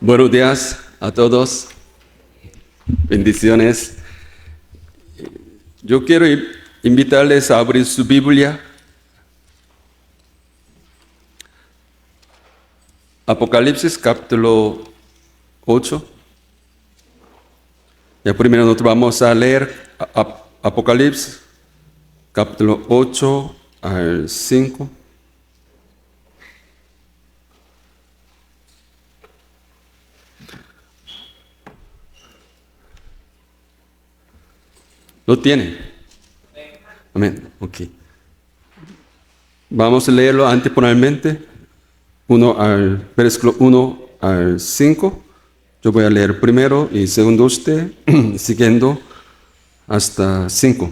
Buenos días a todos. Bendiciones. Yo quiero invitarles a abrir su Biblia. Apocalipsis capítulo 8. Ya primero nosotros vamos a leer Apocalipsis capítulo 8 al 5. ¿Lo tienen? Amén. Ok. Vamos a leerlo anteponalmente, versículo 1 al 5. Yo voy a leer primero y segundo usted, siguiendo hasta 5.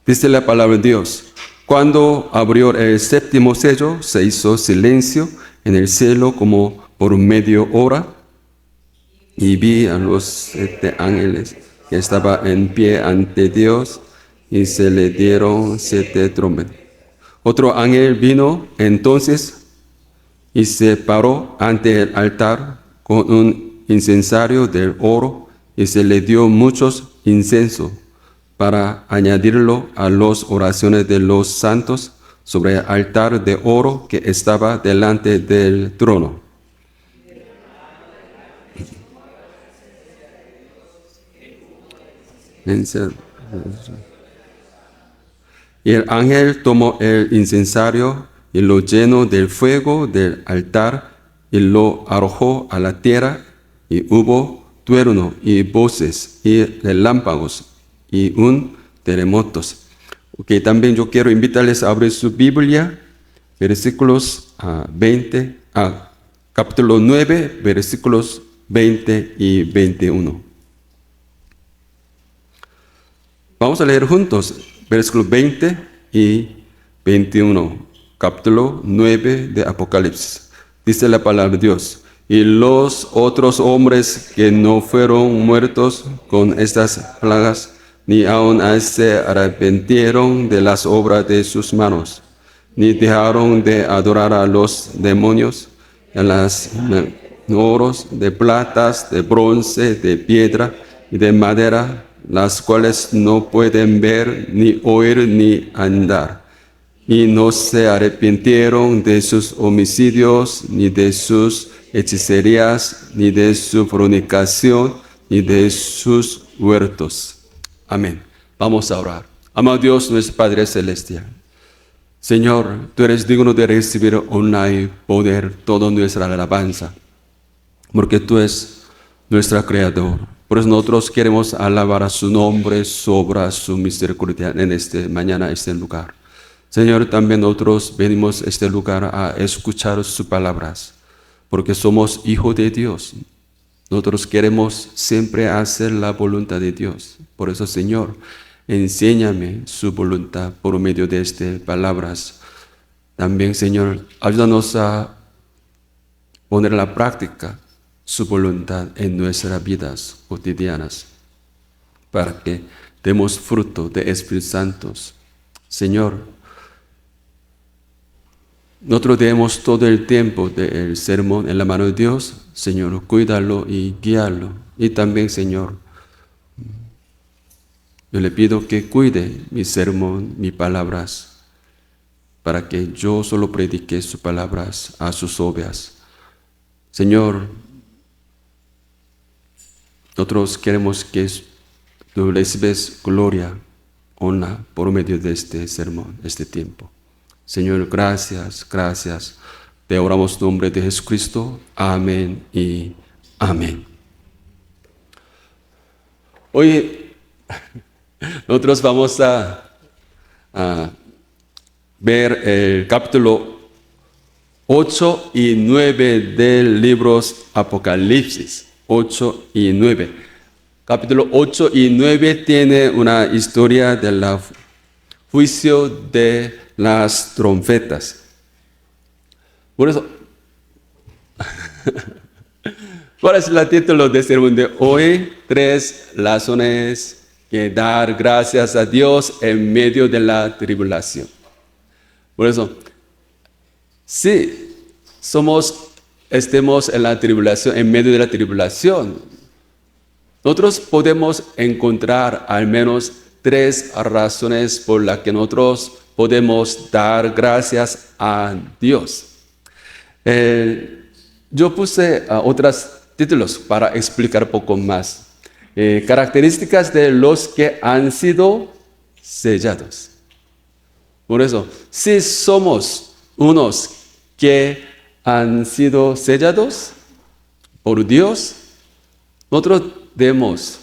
Dice la palabra de Dios. Cuando abrió el séptimo sello, se hizo silencio en el cielo como por media hora, y vi a los 7 ángeles que estaban en pie ante Dios, y se le dieron 7 trompetas. Otro ángel vino entonces y se paró ante el altar con un incensario de oro, y se le dio muchos inciensos para añadirlo a las oraciones de los santos sobre el altar de oro que estaba delante del trono. Y el ángel tomó el incensario y lo llenó del fuego del altar y lo arrojó a la tierra, y hubo trueno y voces y relámpagos y un terremoto. Okay, también yo quiero invitarles a abrir su Biblia, versículos capítulo 9, versículos 20 y 21. Vamos a leer juntos versículos 20 y 21, capítulo 9 de Apocalipsis. Dice la palabra de Dios: y los otros hombres que no fueron muertos con estas plagas, ni aun se arrepintieron de las obras de sus manos, ni dejaron de adorar a los demonios, a las oros, de platas, de bronce, de piedra y de madera, las cuales no pueden ver, ni oír, ni andar. Y no se arrepintieron de sus homicidios, ni de sus hechicerías, ni de su fornicación, ni de sus huertos. Amén. Vamos a orar. Amado Dios, nuestro Padre Celestial. Señor, tú eres digno de recibir honra y poder, toda nuestra alabanza, porque tú eres nuestro Creador. Por eso nosotros queremos alabar a su nombre, su obra, su misericordia en mañana, este lugar. Señor, también nosotros venimos a este lugar a escuchar sus palabras, porque somos hijos de Dios. Nosotros queremos siempre hacer la voluntad de Dios. Por eso, Señor, enséñame su voluntad por medio de estas palabras. También, Señor, ayúdanos a poner en la práctica su voluntad en nuestras vidas cotidianas, para que demos fruto de Espíritu Santo. Señor, nosotros tenemos todo el tiempo del sermón en la mano de Dios. Señor, cuídalo y guíalo. Y también, Señor, yo le pido que cuide mi sermón, mis palabras, para que yo solo predique sus palabras a sus ovejas. Señor, nosotros queremos que tú recibes gloria, honra por medio de este sermón, este tiempo. Señor, gracias, gracias. Te oramos en nombre de Jesucristo. Amén y amén. Hoy nosotros vamos a ver el capítulo 8 y 9 del libro Apocalipsis. 8 y 9. Capítulo 8 y 9 tiene una historia del juicio de las trompetas. Por eso, ¿cuál es el título de sermón de hoy? 3 razones que dar gracias a Dios en medio de la tribulación. Por eso, sí, somos estemos en la tribulación, en medio de la tribulación, nosotros podemos encontrar al menos 3 razones por las que nosotros podemos dar gracias a Dios. Yo puse otros títulos para explicar un poco más. Características de los que han sido sellados. Por eso, si somos unos que han sido sellados por Dios, nosotros debemos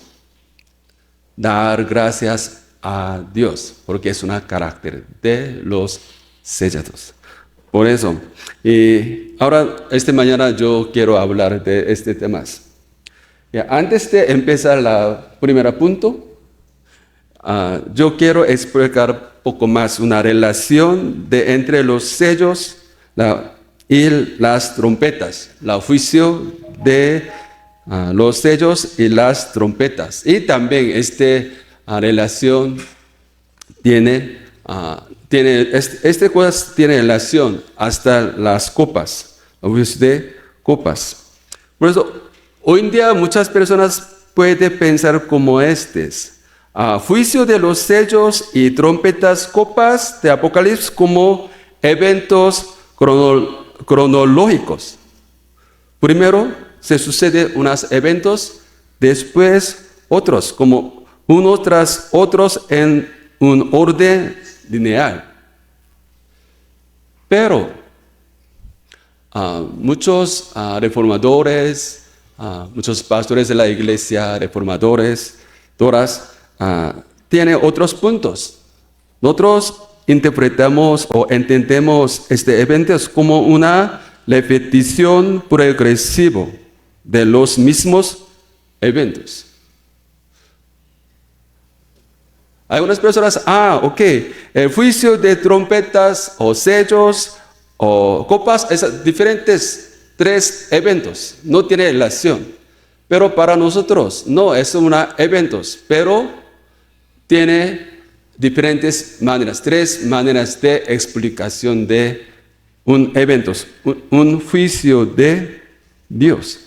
dar gracias a Dios, porque es un carácter de los sellados. Por eso, y ahora, mañana yo quiero hablar de este tema. Antes de empezar el primer punto, yo quiero explicar un poco más una relación entre los sellos y las trompetas, el juicio de los sellos y las trompetas. Y también esta relación tiene relación hasta las copas, el juicio de copas. Por eso, hoy en día muchas personas pueden pensar como juicio de los sellos y trompetas, copas de Apocalipsis como eventos cronológicos. Primero se suceden unos eventos, después otros, como unos tras otros en un orden lineal. Pero muchos reformadores, muchos pastores de la iglesia, reformadores, todas, tienen otros puntos. Nosotros interpretamos o entendemos eventos como una repetición progresiva de los mismos eventos. Algunas personas, el juicio de trompetas o sellos o copas es diferentes 3 eventos, no tiene relación. Pero para nosotros no es eventos, pero tiene diferentes maneras, 3 maneras de explicación de un evento, un juicio de Dios.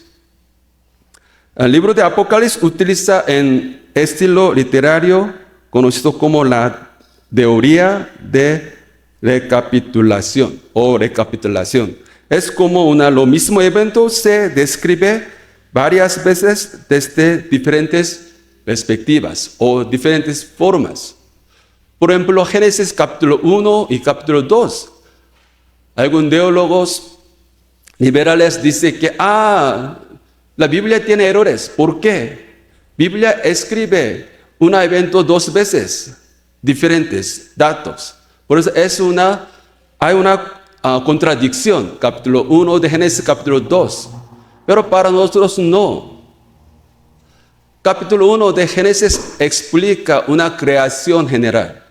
El libro de Apocalipsis utiliza un estilo literario conocido como la teoría de recapitulación o recapitulación. Es como lo mismo evento se describe varias veces desde diferentes perspectivas o diferentes formas. Por ejemplo, Génesis capítulo 1 y capítulo 2. Algunos teólogos liberales dicen que la Biblia tiene errores. ¿Por qué? Biblia escribe un evento 2 veces, diferentes datos. Por eso hay una contradicción, capítulo 1 de Génesis, capítulo 2. Pero para nosotros no. Capítulo 1 de Génesis explica una creación general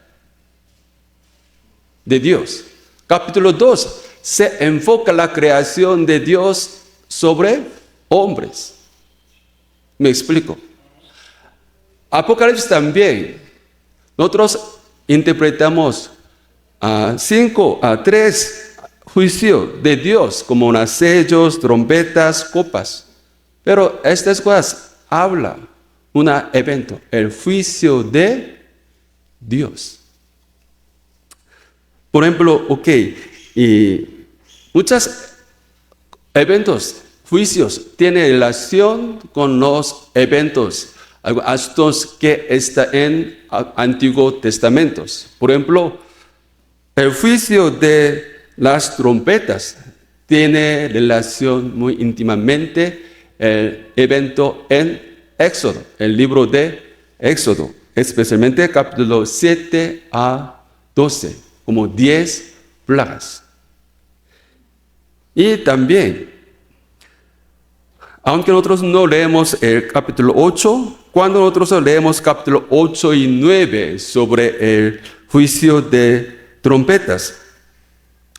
de Dios. Capítulo 2 se enfoca la creación de Dios sobre hombres. ¿Me explico? Apocalipsis también. Nosotros interpretamos 3 juicios de Dios como sellos, trompetas, copas. Pero estas cosas habla un evento, el juicio de Dios. Por ejemplo, y muchos eventos, juicios, tienen relación con los eventos, actos que están en Antiguo Testamento. Por ejemplo, el juicio de las trompetas tiene relación muy íntimamente el evento en Éxodo, el libro de Éxodo, especialmente capítulo 7 a 12, como 10 plagas. Y también, aunque nosotros no leemos el capítulo 8, cuando nosotros leemos capítulo 8 y 9 sobre el juicio de trompetas,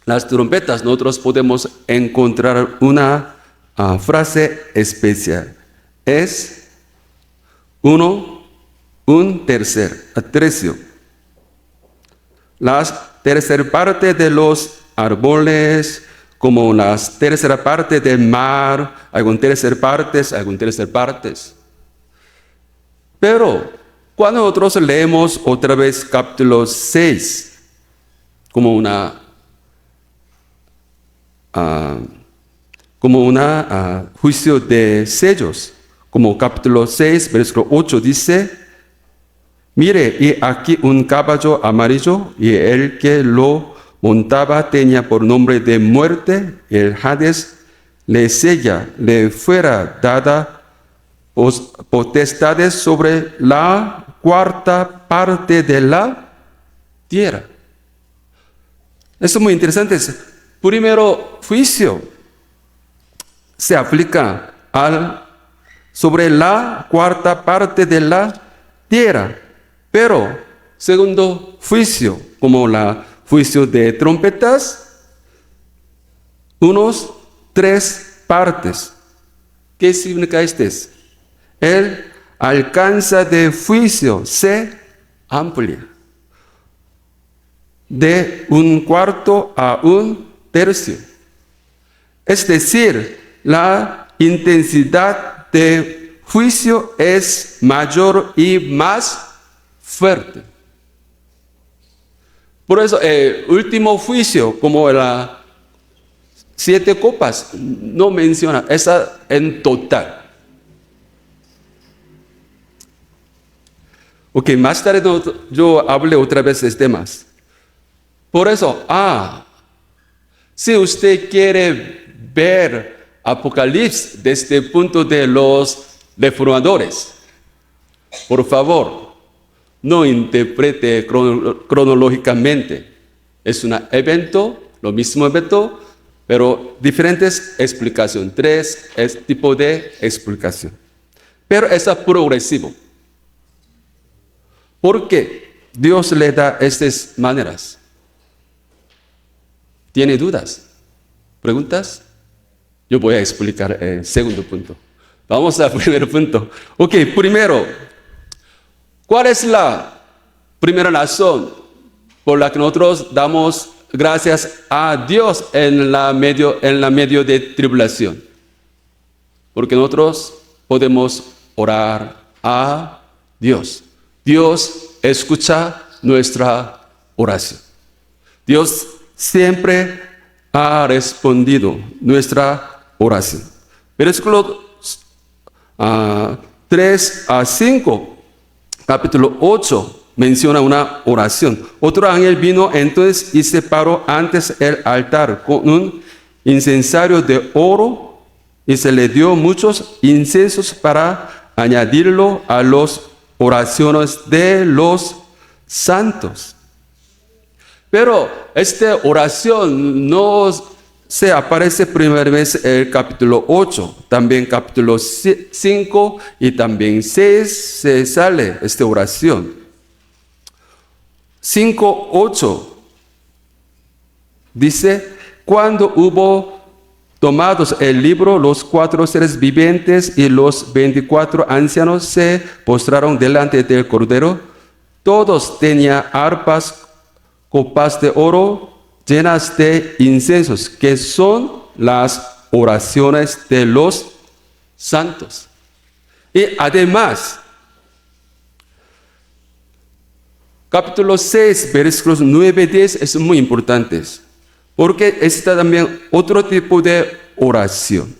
las trompetas, nosotros podemos encontrar una frase especial. Es un tercio. La tercera parte de los árboles como una tercera parte del mar, algunas tercer partes. Pero cuando nosotros leemos otra vez capítulo 6, como una juicio de sellos, como capítulo 6, versículo 8 dice, mire, y aquí un caballo amarillo, y el que lo montaba tenía por nombre de muerte, y el Hades le sella, le fuera dada potestades sobre la cuarta parte de la tierra. Esto es muy interesante. Primero, juicio se aplica sobre la cuarta parte de la tierra. Pero, segundo juicio, como el juicio de trompetas, unos 3 partes. ¿Qué significa este? El alcance de juicio se amplia de 1/4 a 1/3. Es decir, la intensidad de juicio es mayor y más fuerte. Por eso el último juicio, como las 7 copas, no menciona esa en total. Ok, más tarde yo hablé otra vez de temas. Por eso, si usted quiere ver Apocalipsis desde el punto de los reformadores, por favor, no interprete cronológicamente. Es un evento, lo mismo evento, pero diferentes explicaciones. 3 tipos de explicación. Pero es progresivo. ¿Por qué Dios le da estas maneras? ¿Tiene dudas? ¿Preguntas? Yo voy a explicar el segundo punto. Vamos al primer punto. Ok, primero, ¿cuál es la primera razón por la que nosotros damos gracias a Dios en la medio de tribulación? Porque nosotros podemos orar a Dios. Dios escucha nuestra oración. Dios siempre ha respondido nuestra oración. Versículos 3 a 5, capítulo 8, menciona una oración. Otro ángel vino entonces y se paró antes el altar con un incensario de oro y se le dio muchos inciensos para añadirlo a las oraciones de los santos. Pero esta oración no se aparece primera vez en el capítulo 8, también capítulo 5 y también 6 se sale esta oración. 5:8 dice, cuando hubo tomados el libro, los 4 seres vivientes y los 24 ancianos se postraron delante del Cordero. Todos tenían arpas, copas de oro llenas de inciensos, que son las oraciones de los santos. Y además, capítulo 6, versículos 9 y 10 es muy importante, porque está también otro tipo de oración.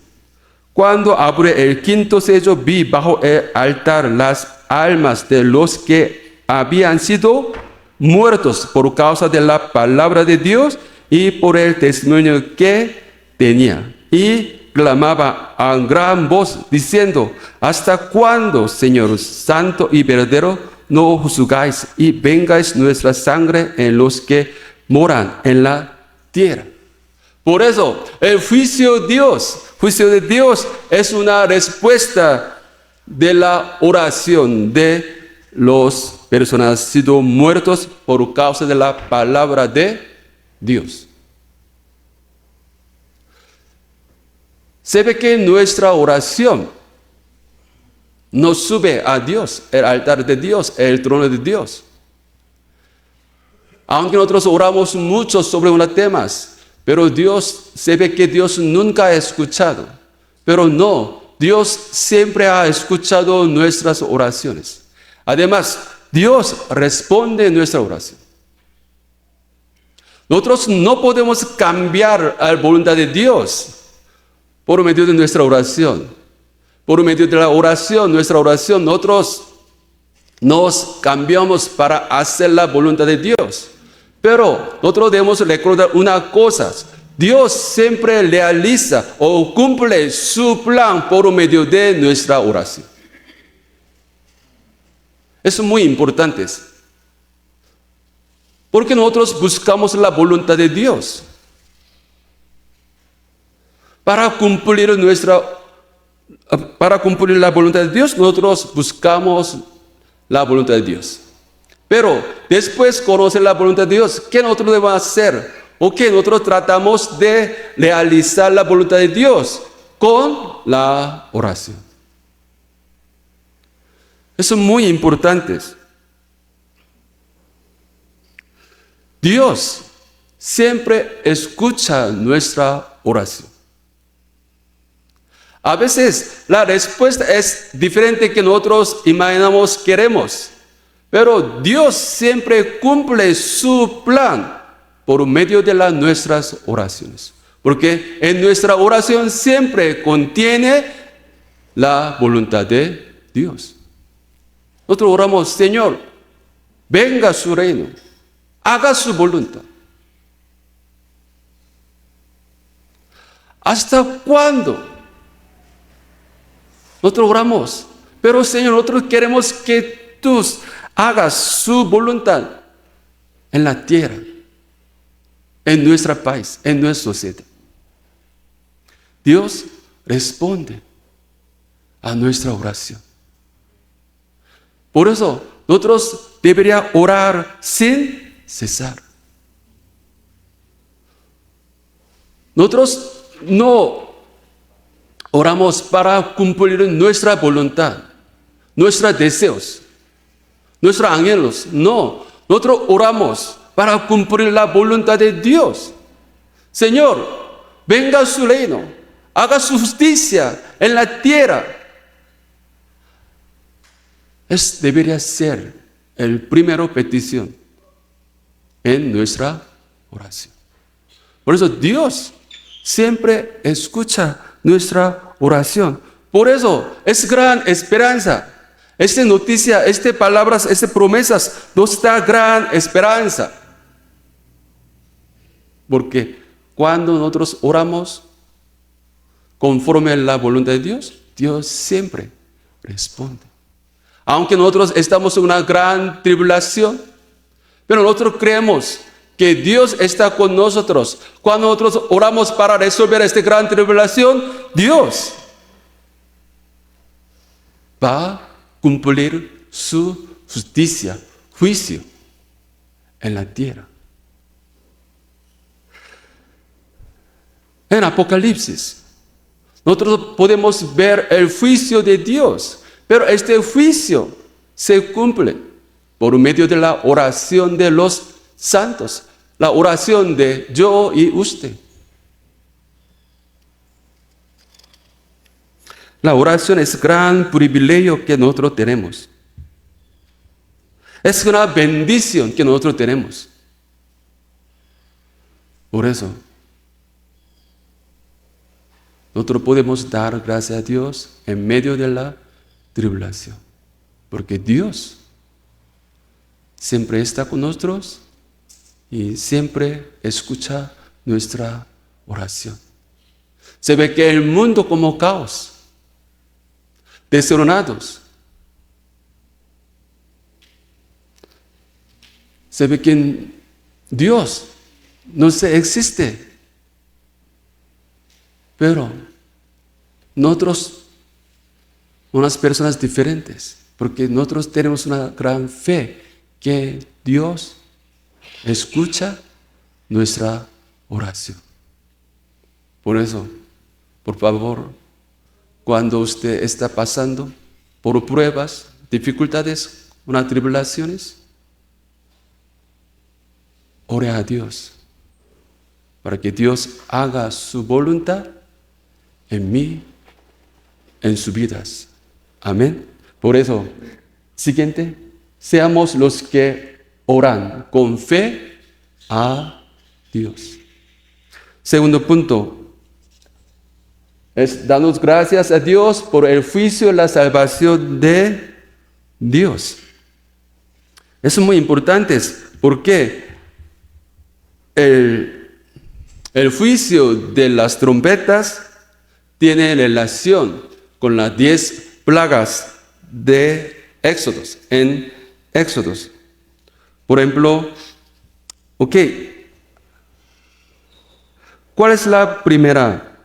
Cuando abre el quinto sello, vi bajo el altar las almas de los que habían sido muertos por causa de la palabra de Dios y por el testimonio que tenía. Y clamaba a gran voz diciendo, ¿hasta cuándo, Señor Santo y verdadero, no juzgáis y vengáis nuestra sangre en los que moran en la tierra? Por eso, el juicio de Dios es una respuesta de la oración de los personas sido muertos por causa de la palabra de Dios. Se ve que nuestra oración nos sube a Dios, el altar de Dios, el trono de Dios. Aunque nosotros oramos mucho sobre unos temas, Pero Dios, se ve que Dios nunca ha escuchado. Pero no, Dios siempre ha escuchado nuestras oraciones. Además, Dios responde nuestra oración. Nosotros no podemos cambiar la voluntad de Dios por medio de nuestra oración. Por medio de la oración, nuestra oración, nosotros nos cambiamos para hacer la voluntad de Dios. Pero nosotros debemos recordar una cosa. Dios siempre realiza o cumple su plan por medio de nuestra oración. Eso es muy importante. Porque nosotros buscamos la voluntad de Dios. Para cumplir la voluntad de Dios, nosotros buscamos la voluntad de Dios. Pero después de conocer la voluntad de Dios, ¿qué nosotros debemos hacer? ¿O qué nosotros tratamos de realizar la voluntad de Dios? Con la oración. Eso es muy importante. Dios siempre escucha nuestra oración. A veces la respuesta es diferente que nosotros imaginamos, queremos. Pero Dios siempre cumple su plan por medio de nuestras oraciones. Porque en nuestra oración siempre contiene la voluntad de Dios. Nosotros oramos, Señor, venga su reino, haga su voluntad. ¿Hasta cuándo? Nosotros oramos, pero Señor, nosotros queremos que tú hagas su voluntad en la tierra, en nuestro país, en nuestra sociedad. Dios responde a nuestra oración. Por eso, nosotros deberíamos orar sin cesar. Nosotros no oramos para cumplir nuestra voluntad, nuestros deseos, nuestros anhelos. No, nosotros oramos para cumplir la voluntad de Dios. Señor, venga su reino, haga su justicia en la tierra. Debería ser el primero petición en nuestra oración. Por eso Dios siempre escucha nuestra oración. Por eso es gran esperanza. Esta noticia, estas palabras, estas promesas nos da gran esperanza. Porque cuando nosotros oramos conforme a la voluntad de Dios, Dios siempre responde. Aunque nosotros estamos en una gran tribulación, pero nosotros creemos que Dios está con nosotros. Cuando nosotros oramos para resolver esta gran tribulación, Dios va a cumplir su justicia, juicio en la tierra. En Apocalipsis, nosotros podemos ver el juicio de Dios, pero este juicio se cumple por medio de la oración de los santos, la oración de yo y usted. La oración es gran privilegio que nosotros tenemos. Es una bendición que nosotros tenemos. Por eso, nosotros podemos dar gracias a Dios en medio de la tribulación. Porque Dios siempre está con nosotros y siempre escucha nuestra oración. Se ve que el mundo como caos, desordenados. Se ve que Dios no existe. Pero nosotros, unas personas diferentes, porque nosotros tenemos una gran fe que Dios escucha nuestra oración. Por eso, por favor, cuando usted está pasando por pruebas, dificultades, unas tribulaciones, ore a Dios. para que Dios haga su voluntad en mí, en sus vidas. Amén. Por eso, siguiente, seamos los que oran con fe a Dios. Segundo punto, es darnos gracias a Dios por el juicio y la salvación de Dios. Eso es muy importante, porque el juicio de las trompetas tiene relación con las 10 plagas de Éxodos, en Éxodos. Por ejemplo, ¿cuál es la primera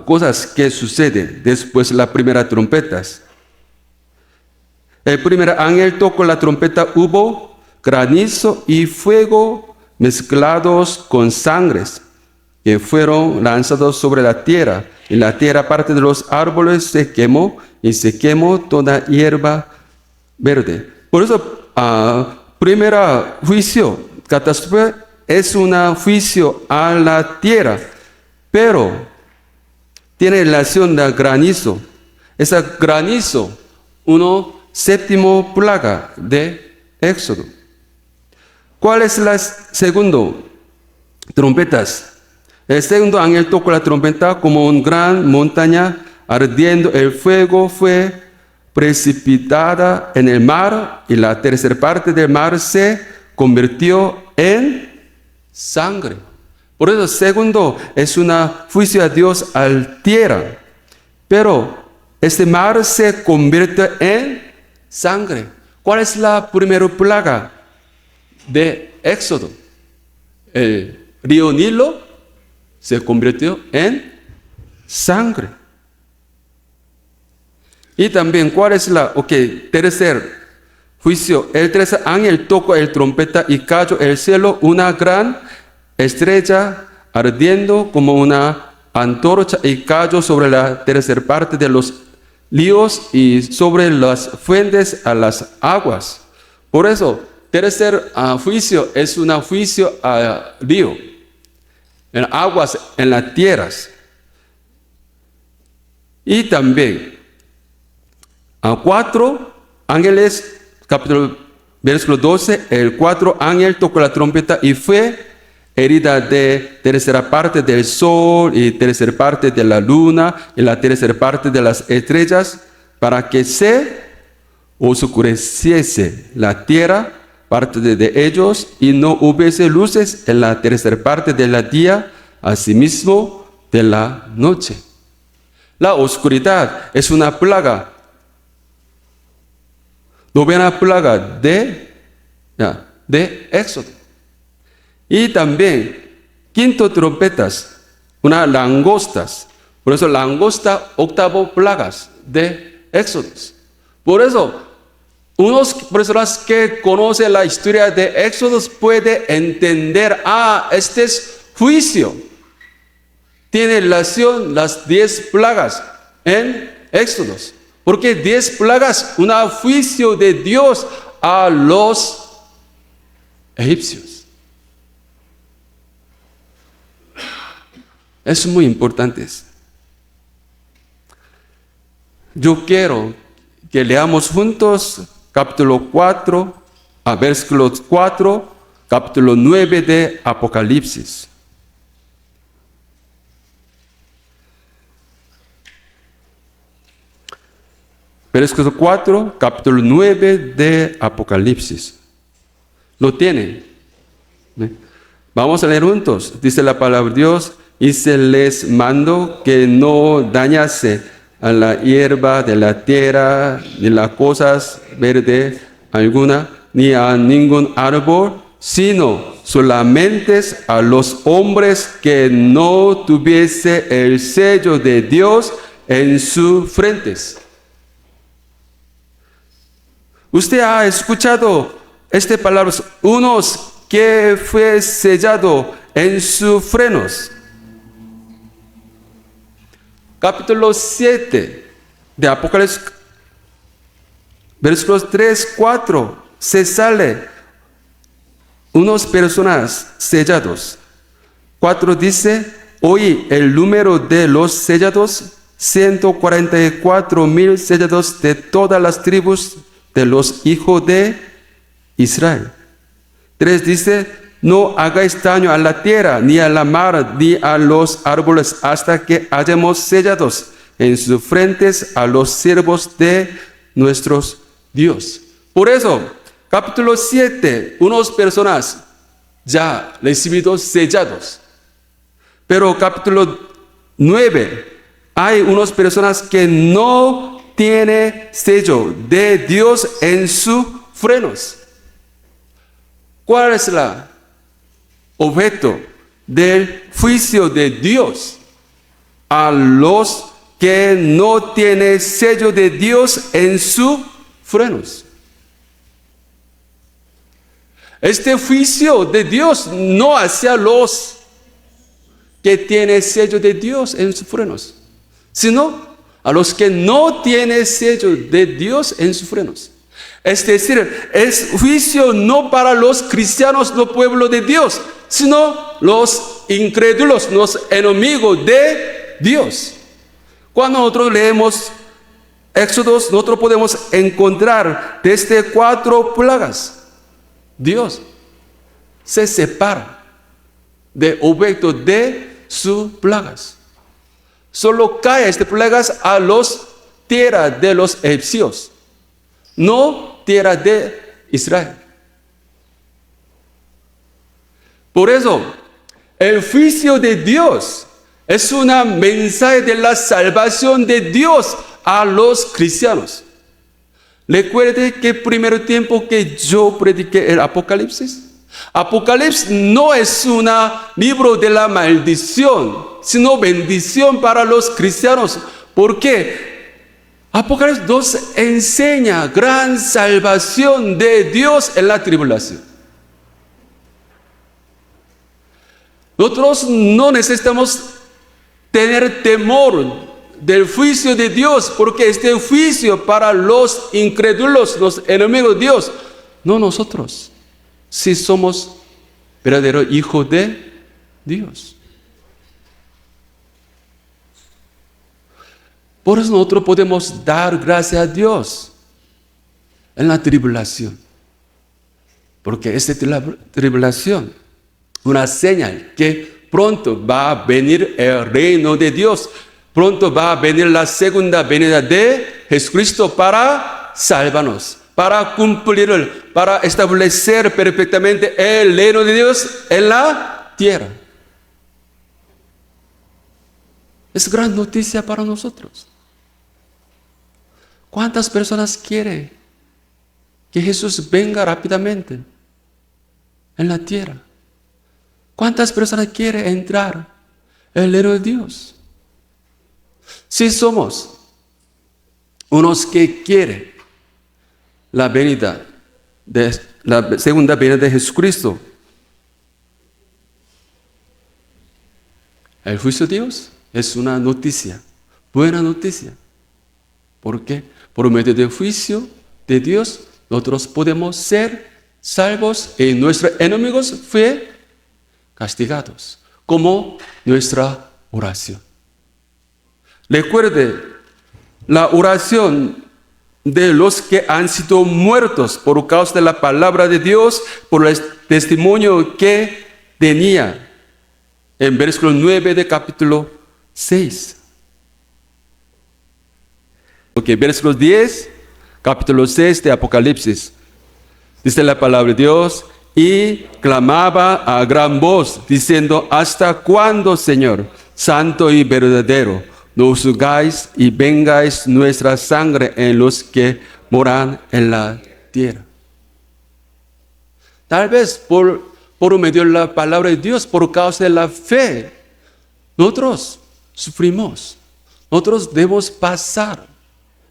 cosas que sucede después de la primera trompeta? El primer ángel tocó la trompeta, hubo granizo y fuego mezclados con sangres que fueron lanzados sobre la tierra. Y la tierra, parte de los árboles, se quemó y se quemó toda hierba verde. Por eso, primer juicio, catástrofe, es un juicio a la tierra, pero tiene relación de granizo. Ese granizo, séptimo plaga de Éxodo. ¿Cuál es la segunda trompetas? El segundo ángel tocó la trompeta como una gran montaña ardiendo. El fuego fue precipitada en el mar y la tercera parte del mar se convirtió en sangre. Por eso, segundo, es un juicio a Dios a la tierra. Pero este mar se convierte en sangre. ¿Cuál es la primera plaga de Éxodo? El río Nilo se convirtió en sangre. Y también, ¿cuál es la tercer juicio? El tercer ángel tocó el trompeta y cayó el cielo una gran estrella ardiendo como una antorcha y cayó sobre la tercera parte de los ríos y sobre las fuentes a las aguas. Por eso, tercer juicio es un juicio a río, en aguas, en las tierras. Y también, a 4 ángeles, versículo 12, el 4 ángel tocó la trompeta y fue herida de tercera parte del sol y tercera parte de la luna y la tercera parte de las estrellas, para que se oscureciese la tierra, parte de ellos, y no hubiese luces en la tercera parte del día, asimismo de la noche. La oscuridad es una plaga, novena plaga de Éxodo. Y también, quinto trompetas, unas langostas. Por eso langosta, octavo plagas de Éxodos. Por eso, unas personas que conocen la historia de Éxodos pueden entender, este es juicio. Tiene relación las 10 plagas en Éxodos. Porque 10 plagas, un juicio de Dios a los egipcios. Es muy importante. Yo quiero que leamos juntos capítulo 4, versículo 4, capítulo 9 de Apocalipsis. Versículo 4, capítulo 9 de Apocalipsis. ¿Lo tienen? Vamos a leer juntos. Dice la palabra de Dios: y se les mandó que no dañase a la hierba de la tierra, ni las cosas verdes alguna, ni a ningún árbol, sino solamente a los hombres que no tuviese el sello de Dios en sus frentes. Usted ha escuchado estas palabras, unos que fue sellado en sus frenos. Capítulo 7 de Apocalipsis, versículos 3, 4, se sale unas personas sellados. 4 dice, hoy el número de los sellados, 144,000 sellados de todas las tribus de los hijos de Israel. 3 dice, no hagáis daño a la tierra, ni a la mar, ni a los árboles, hasta que hayamos sellados en sus frentes a los siervos de nuestros Dios. Por eso, capítulo 7, unas personas ya recibido sellados. Pero capítulo 9, hay unas personas que no tienen sello de Dios en sus frenos. ¿Cuál es el objeto del juicio de Dios a los que no tienen sello de Dios en sus frenos? Este juicio de Dios no hacia los que tienen sello de Dios en sus frenos, sino a los que no tienen sello de Dios en sus frenos. Es decir, es juicio no para los cristianos, no pueblo de Dios, sino los incrédulos, los enemigos de Dios. Cuando nosotros leemos Éxodos, nosotros podemos encontrar desde 4 plagas. Dios se separa de objeto de sus plagas. Solo cae estas plagas a los tierra de los egipcios, no tierra de Israel. Por eso, el juicio de Dios es una mensaje de la salvación de Dios a los cristianos. Recuerde que el primer tiempo que yo prediqué el Apocalipsis no es un libro de la maldición, sino bendición para los cristianos. ¿Por qué? Apocalipsis nos enseña gran salvación de Dios en la tribulación. Nosotros no necesitamos tener temor del juicio de Dios, porque este juicio para los incrédulos, los enemigos de Dios, no nosotros, si somos verdaderos hijos de Dios. Por eso nosotros podemos dar gracias a Dios en la tribulación, porque esta tribulación, una señal que pronto va a venir el reino de Dios. Pronto va a venir la segunda venida de Jesucristo para salvarnos, para cumplir, para establecer perfectamente el reino de Dios en la tierra. Es gran noticia para nosotros. ¿Cuántas personas quieren que Jesús venga rápidamente en la tierra? ¿Cuántas personas quieren entrar en el reino de Dios? Si somos unos que quieren la venida de la segunda venida de Jesucristo, el juicio de Dios es una noticia, buena noticia. ¿Por qué? Por medio del juicio de Dios, nosotros podemos ser salvos y nuestros enemigos fue castigados, como nuestra oración. Recuerde, la oración de los que han sido muertos por causa de la palabra de Dios, por el testimonio que tenía en versículo 9 de capítulo 6. Ok, versículo 10, capítulo 6 de Apocalipsis. Dice la palabra de Dios, y clamaba a gran voz, diciendo, ¿hasta cuándo, Señor, santo y verdadero, no juzgáis y vengáis nuestra sangre en los que moran en la tierra? Tal vez por medio de la palabra de Dios, por causa de la fe, nosotros sufrimos. Nosotros debemos pasar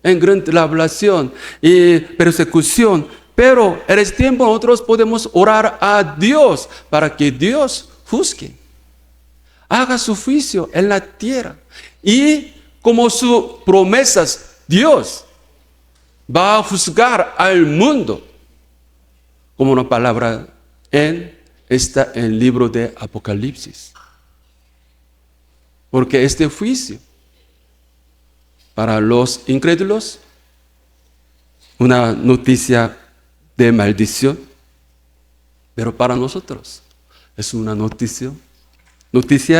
en gran tribulación y persecución. Pero en este tiempo nosotros podemos orar a Dios para que Dios juzgue, haga su juicio en la tierra. Y como sus promesas, Dios va a juzgar al mundo. Como una palabra está en el libro de Apocalipsis. Porque este juicio, para los incrédulos, una noticia de maldición, pero para nosotros es una noticia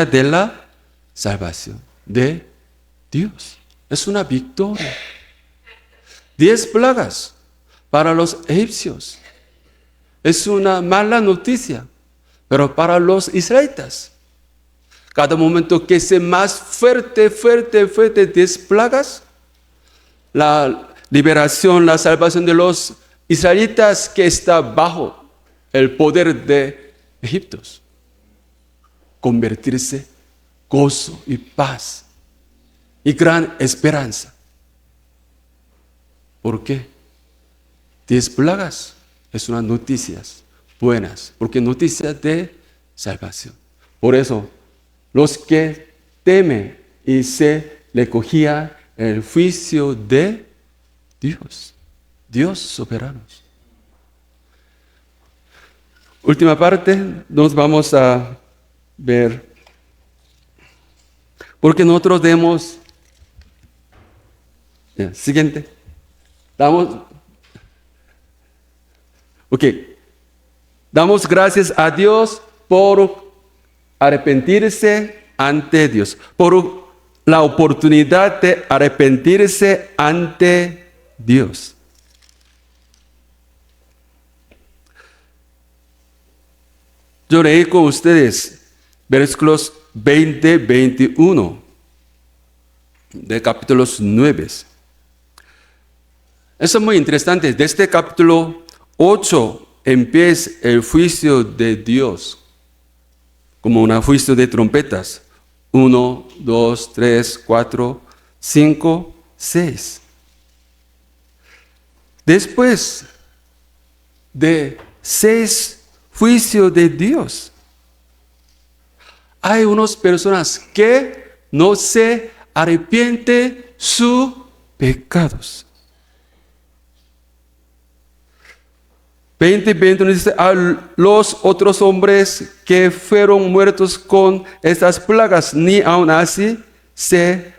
de la salvación de Dios. Es una victoria. 10 plagas para los egipcios es una mala noticia, pero para los israelitas, cada momento que sea más fuerte, 10 plagas, la liberación, la salvación de los israelitas que está bajo el poder de Egipto, convertirse gozo y paz y gran esperanza. ¿Por qué? 10 plagas es una noticia buenas, porque noticia de salvación. Por eso, los que temen y se le cogía el juicio de Dios soberano. Última parte, nos vamos a ver, porque nosotros debemos, siguiente, damos gracias a Dios por arrepentirse ante Dios, por la oportunidad de arrepentirse ante Dios. Yo leí con ustedes versículos 20-21 de capítulos 9. Eso es muy interesante. Desde capítulo 8 empieza el juicio de Dios, como un juicio de trompetas. 1, 2, 3, 4, 5, 6. Después de 6 juicios de Dios, hay unas personas que no se arrepienten de sus pecados. 20-21 dice, a los otros hombres que fueron muertos con estas plagas, ni aun así se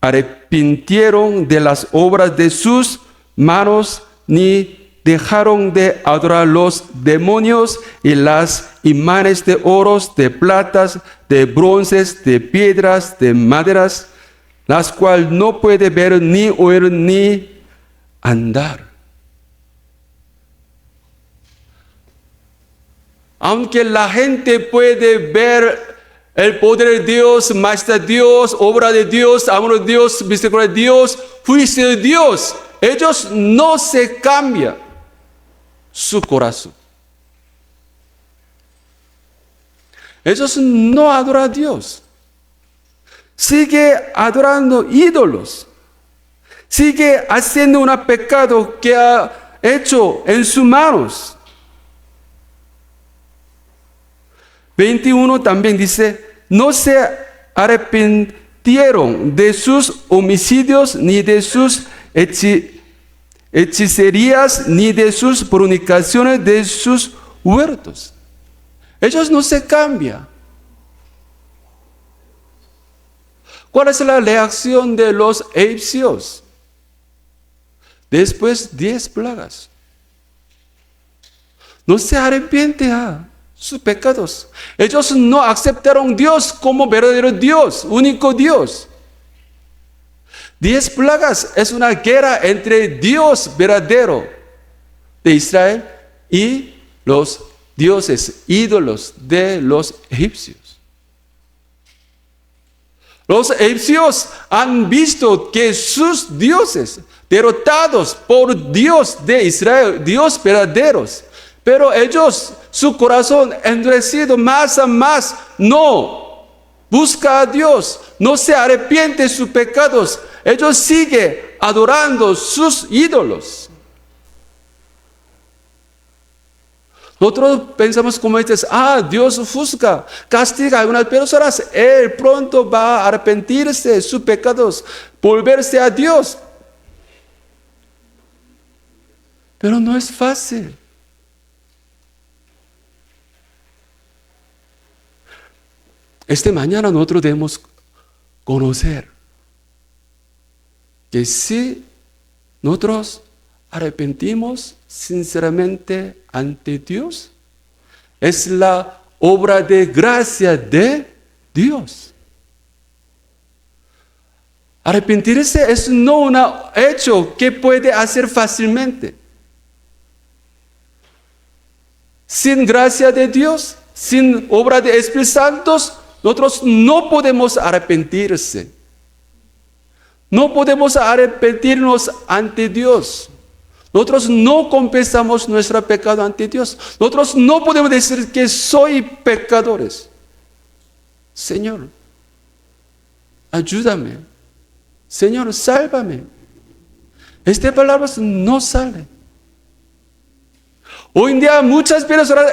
arrepintieron de las obras de sus manos, ni dejaron de adorar los demonios y las imágenes de oros, de platas, de bronces, de piedras, de maderas, las cuales no puede ver, ni oír, ni andar. Aunque la gente puede ver el poder de Dios, majestad de Dios, obra de Dios, amor de Dios, misericordia de Dios, juicio de Dios, ellos no se cambian su corazón. Ellos no adoran a Dios. Sigue adorando ídolos. Sigue haciendo un pecado que ha hecho en sus manos. 21 también dice, no se arrepintieron de sus homicidios, ni de sus hechicerías, ni de sus fornicaciones, de sus huertos. Ellos no se cambian. ¿Cuál es la reacción de los egipcios? Después 10 plagas. No se arrepienten a sus pecados. Ellos no aceptaron a Dios como verdadero Dios, único Dios. 10 plagas es una guerra entre Dios verdadero de Israel y los dioses, ídolos de los egipcios. Los egipcios han visto que sus dioses, derrotados por Dios de Israel, Dios verdaderos, pero ellos, su corazón endurecido más a más, no busca a Dios, no se arrepiente de sus pecados. Ellos siguen adorando sus ídolos. Nosotros pensamos como dices, Dios juzga, castiga a algunas personas, Él pronto va a arrepentirse de sus pecados, volverse a Dios. Pero no es fácil. esta mañana nosotros debemos conocer que si nosotros arrepentimos sinceramente ante Dios, es la obra de gracia de Dios. Arrepentirse es no un hecho que puede hacer fácilmente. Sin gracia de Dios, sin obra de Espíritu Santo, nosotros no podemos arrepentirse. No podemos arrepentirnos ante Dios. Nosotros no confesamos nuestro pecado ante Dios. Nosotros no podemos decir que soy pecadores. Señor, ayúdame. Señor, sálvame. Estas palabras no salen. Hoy en día muchas personas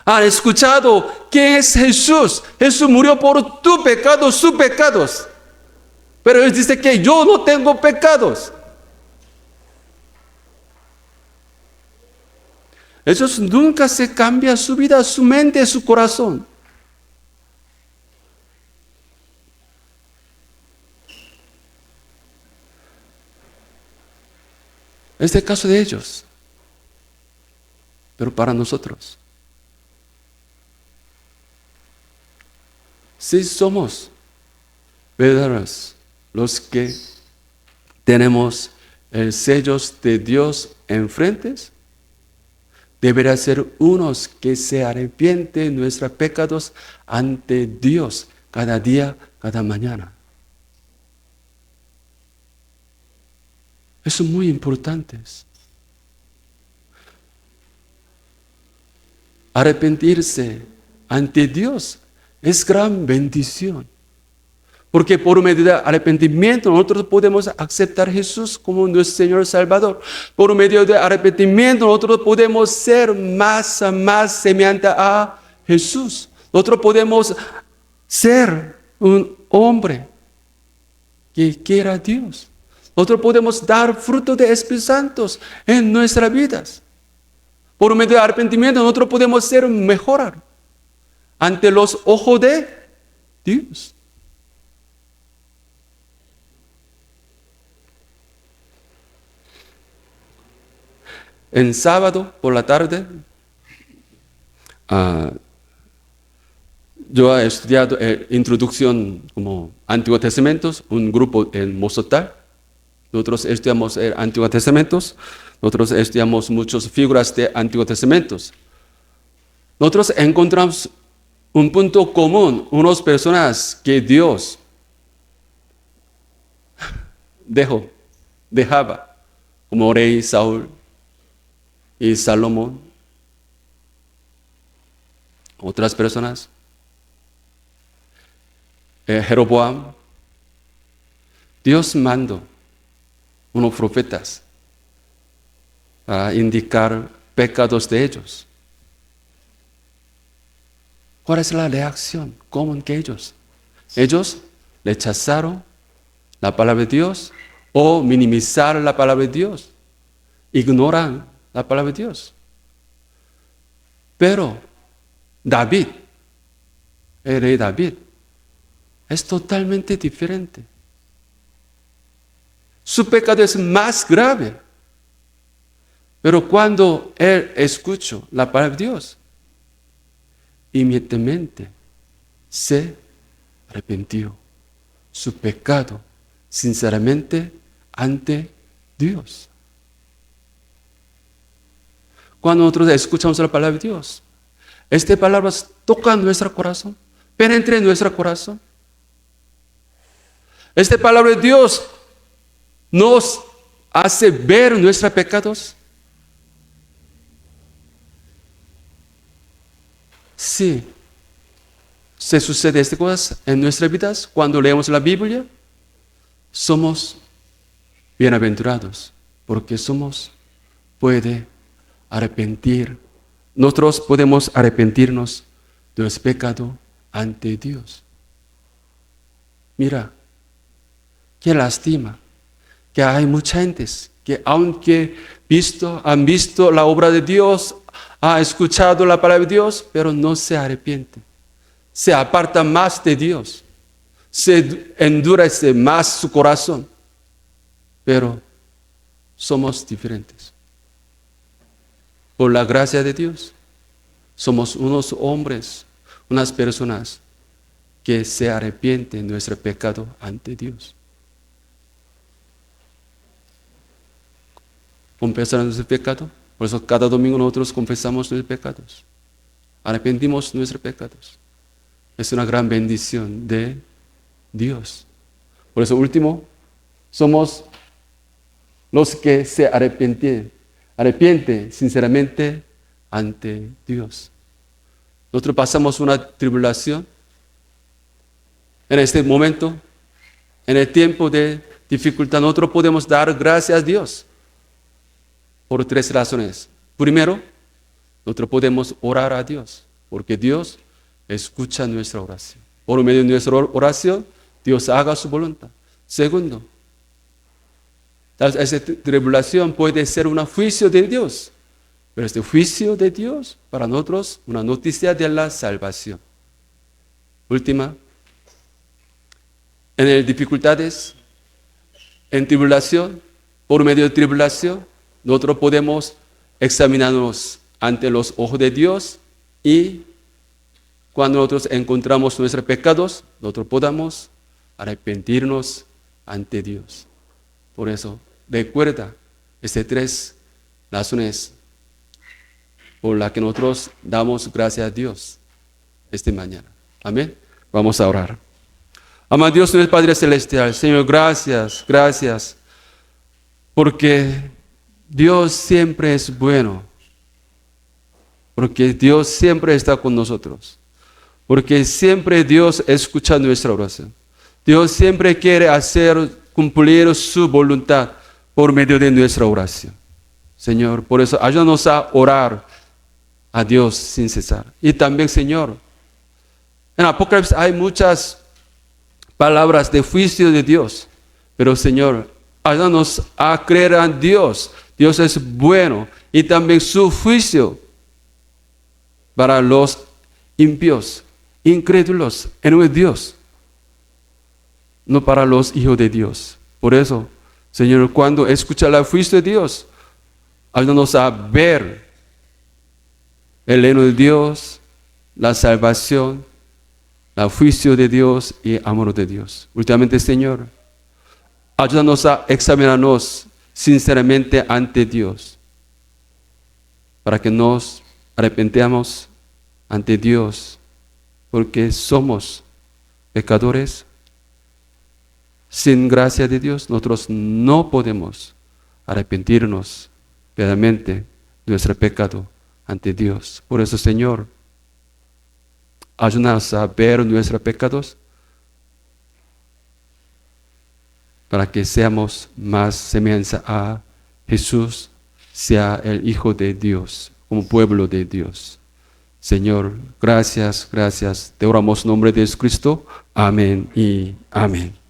han escuchado quién es Jesús. Jesús murió por tu pecado, sus pecados. Pero Él dice que yo no tengo pecados. Ellos nunca se cambia su vida, su mente, su corazón. Es el caso de ellos. Pero para nosotros, si somos verdaderos los que tenemos el sello de Dios enfrente, deberá ser unos que se arrepienten de nuestros pecados ante Dios cada día, cada mañana. Eso es muy importante. Arrepentirse ante Dios es gran bendición. Porque por medio de arrepentimiento nosotros podemos aceptar a Jesús como nuestro Señor y Salvador. Por medio de arrepentimiento nosotros podemos ser más semejante a Jesús. Nosotros podemos ser un hombre que quiera a Dios. Nosotros podemos dar fruto de Espíritu Santo en nuestras vidas. Por medio de arrepentimiento nosotros podemos ser mejorar ante los ojos de Dios. En sábado por la tarde, yo he estudiado introducción como Antiguo Testamento, un grupo en Mozotal. Nosotros estudiamos el Antiguo Testamento, nosotros estudiamos muchas figuras de Antiguo Testamento. Nosotros encontramos un punto común, unas personas que Dios dejaba, como rey Saúl y Salomón. Otras personas, Jeroboam. Dios mandó unos profetas a indicar pecados de ellos. ¿Cuál es la reacción común que ellos? Ellos rechazaron la palabra de Dios o minimizaron la palabra de Dios. Ignoran la palabra de Dios. Pero David, el rey David, es totalmente diferente. Su pecado es más grave. Pero cuando él escuchó la palabra de Dios, inmediatamente se arrepintió su pecado sinceramente ante Dios. Cuando nosotros escuchamos la palabra de Dios, estas palabras tocan nuestro corazón, penetran en nuestro corazón. Esta palabra de Dios nos hace ver nuestros pecados. Sí, se sucede estas cosas en nuestras vidas cuando leemos la Biblia. Somos bienaventurados porque puede arrepentir. Nosotros podemos arrepentirnos de los pecados ante Dios. Mira, qué lástima que hay mucha gente que aunque han visto la obra de Dios, ha escuchado la palabra de Dios, pero no se arrepiente. Se aparta más de Dios. Se endurece más su corazón. Pero somos diferentes. Por la gracia de Dios, somos unos hombres, unas personas que se arrepienten de nuestro pecado ante Dios. Confesar nuestro pecado. Por eso cada domingo nosotros confesamos nuestros pecados. Arrepentimos nuestros pecados. Es una gran bendición de Dios. Por eso último, somos los que se arrepienten sinceramente ante Dios. Nosotros pasamos una tribulación en este momento, en el tiempo de dificultad. Nosotros podemos dar gracias a Dios por 3 razones. Primero, nosotros podemos orar a Dios, porque Dios escucha nuestra oración. Por medio de nuestra oración, Dios haga su voluntad. Segundo, esta tribulación puede ser un juicio de Dios, pero este juicio de Dios para nosotros una noticia de la salvación. Última, en dificultades, en tribulación, por medio de tribulación, nosotros podemos examinarnos ante los ojos de Dios y cuando nosotros encontramos nuestros pecados, nosotros podamos arrepentirnos ante Dios. Por eso, recuerda estas 3 razones por las que nosotros damos gracias a Dios esta mañana. Amén. Vamos a orar. Amado Dios, nuestro Padre Celestial, Señor, gracias, gracias, porque Dios siempre es bueno, porque Dios siempre está con nosotros, porque siempre Dios escucha nuestra oración. Dios siempre quiere cumplir su voluntad por medio de nuestra oración. Señor, por eso ayúdanos a orar a Dios sin cesar. Y también, Señor, en Apocalipsis hay muchas palabras de juicio de Dios, pero Señor, ayúdanos a creer en Dios. Dios es bueno y también su juicio para los impíos, incrédulos en Dios, no para los hijos de Dios. Por eso, Señor, cuando escucha el juicio de Dios, ayúdanos a ver el reino de Dios, la salvación, el juicio de Dios y el amor de Dios. Últimamente, Señor, ayúdanos a examinarnos sinceramente ante Dios, para que nos arrepentamos ante Dios, porque somos pecadores. Sin gracia de Dios, nosotros no podemos arrepentirnos plenamente de nuestro pecado ante Dios. Por eso, Señor, ayúdanos a ver nuestros pecados para que seamos más semejanza a Jesús, sea el Hijo de Dios, como pueblo de Dios. Señor, gracias, gracias. Te oramos en nombre de Jesucristo. Amén y amén.